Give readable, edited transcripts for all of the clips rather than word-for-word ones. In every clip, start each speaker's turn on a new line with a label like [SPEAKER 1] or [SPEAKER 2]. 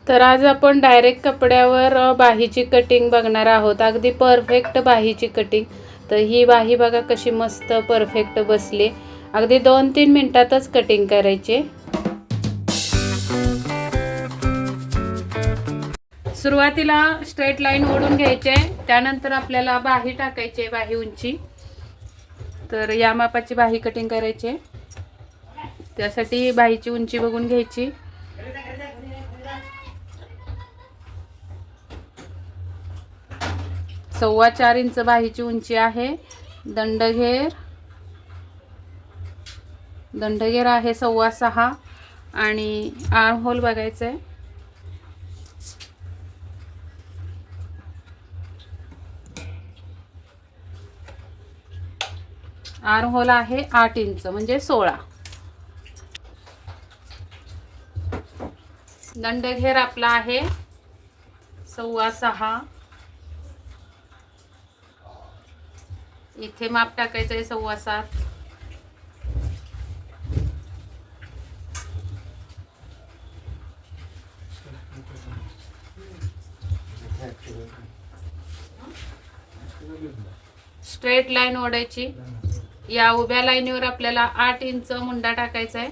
[SPEAKER 1] तर आज आपण डायरेक्ट कपड्यावर बाहीची कटिंग बघणार आहोत. अगदी परफेक्ट बाहीची कटिंग. तर ही बाही बघा कशी मस्त परफेक्ट बसली. अगदी 2-3 मिनिटातच कटिंग करायची. सुरुवातीला स्ट्रेट लाईन ओढून घ्यायचे, त्यानंतर आपल्याला बाही टाकायची, बाही उंची. तर या मापाची बाही कटिंग करायची. त्यासाठी बाहीची उंची बघून घ्यायची. 4.25 इंच बाहीची उंची आहे. दंडघेर आहे 6.25 आणि आर्म होल बघायचा आहे. आर्म होल आहे 8 इंच म्हणजे 16. दंडघेर आपला आहे 6.25. इथे माप टाकायचं आहे 7.25. स्ट्रेट लाईन ओढायची. या उभ्या लाईनीवर आपल्याला 8 इंच मुंडा टाकायचा आहे.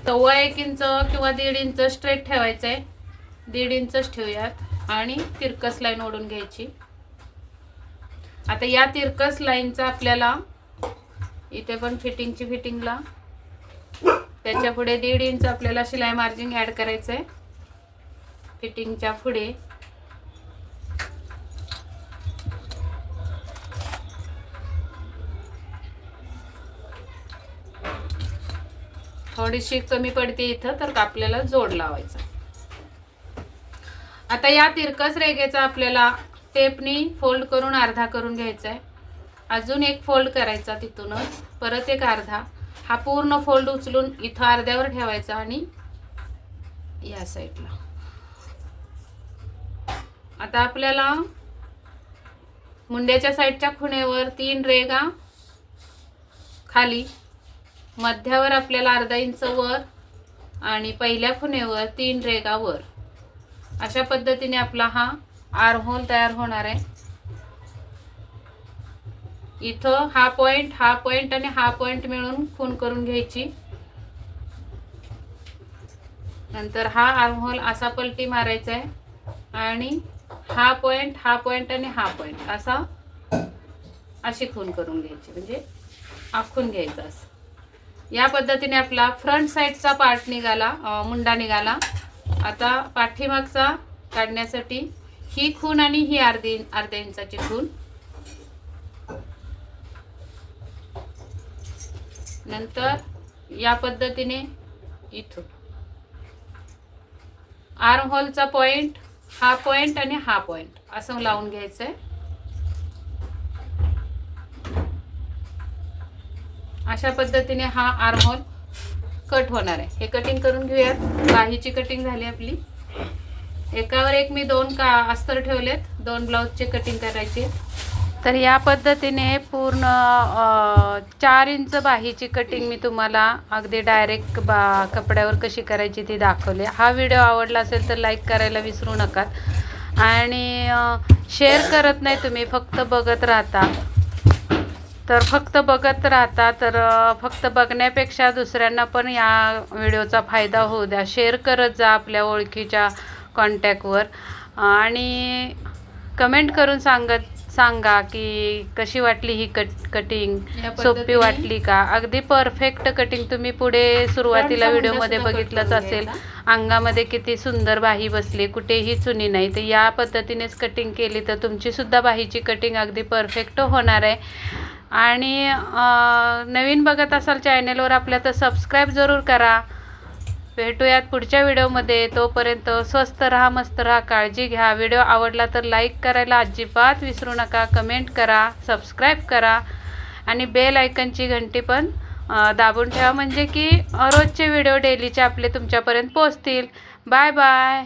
[SPEAKER 1] 1.25 इंच किंवा 1.5 इंच स्ट्रेट ठेवायचं आहे. 1.5 इंचच ठेवूयात आणि तिरकस लाईन ओढून घ्यायची. आता या तिरकस लाईनचा आपल्याला इथे पण फिटिंगला त्याच्या पुढे 1.5 इंच आपल्याला शिलाई मार्जिन ऍड करायचं आहे. फिटिंगच्या पुढे थोडीशी कमी पडते इथं, तर आपल्याला जोड लावायचा. आता या तिरकस रेघेचा आपल्याला टेपनी फोल्ड करून अर्धा करून घ्यायचा आहे. अजून एक फोल्ड करायचा, तिथूनच परत एक अर्धा. हा पूर्ण फोल्ड उचलून इथं अर्ध्यावर ठेवायचा आणि या साईडला. आता आपल्याला मुंड्याच्या साईडच्या खुणेवर 3 रेघा खाली, मध्यावर आपल्याला अर्धा इंच वर आणि पहिल्या खुणेवर 3 रेघा वर. अशा पद्धतीने आपला हा आर्म होल तयार होणार आहे. इथं हा पॉइंट आणि हा पॉइंट मिळून खूण करून घ्यायची. नंतर हा आर्म होल असा पलटी मारायचा आहे आणि हा पॉइंट आणि हा पॉइंट असा अशी खूण करून घ्यायची, म्हणजे आखून घ्यायचा असं. या पद्धतीने आपला फ्रंट साइडचा पार्ट निघाला, मुंडा निघाला. आता पाठीमागचा काढण्यासाठी ही खूण आणि ही अर्ध्या इंचाची खूण. नंतर या पद्धतीने इथून आर्म होलचा पॉइंट, हा पॉइंट आणि हा पॉइंट असं लावून घ्यायचंय. अशा पद्धतीने हा आर्म होल कट होणार आहे. हे कटिंग करून घेऊयात. बाहीची कटिंग झाली आपली. एकावर एक मी 2 अस्तर ठेवलेत. 2 ब्लाउजचे कटिंग करायचे. तर या पद्धतीने पूर्ण 4 इंच बाहीची कटिंग मी तुम्हाला अगदी डायरेक्ट कपड्यावर कशी करायची ती दाखवली. हा व्हिडिओ आवडला असेल तर लाईक करायला विसरू नका. आणि शेअर करत नाही तुम्ही, फक्त बघत राहता. तर फक्त बघण्यापेक्षा दुसऱ्यांना पण या व्हिडिओचा फायदा होऊ द्या. शेअर करत जा आपल्या ओळखीच्या कॉन्टॅक्टवर आणि कमेंट करून सांगा की कशी वाटली ही कटिंग. सोपी वाटली का? अगदी परफेक्ट कटिंग. तुम्ही पुढे सुरुवातीला व्हिडिओमध्ये बघितलंच असेल. अंगामध्ये किती सुंदर बाही बसली, कुठेही चुनी नाही. तर या पद्धतीनेच कटिंग केली तर तुमची सुद्धा बाहीची कटिंग अगदी परफेक्ट होणार आहे. आणि नवीन बघत असाल चॅनलवर आपल्या तर सबस्क्राईब जरूर करा. भेटूयात पुढच्या व्हिडिओमध्ये. तोपर्यंत स्वस्त राहा, मस्त राहा, काळजी घ्या. व्हिडिओ आवडला तर लाईक करायला अजिबात विसरू नका. कमेंट करा, सबस्क्राईब करा आणि बेल आयकनची घंटी पण दाबून ठेवा, म्हणजे की रोजचे व्हिडिओ डेलीचे आपले तुमच्यापर्यंत पोहोचतील. Bye bye.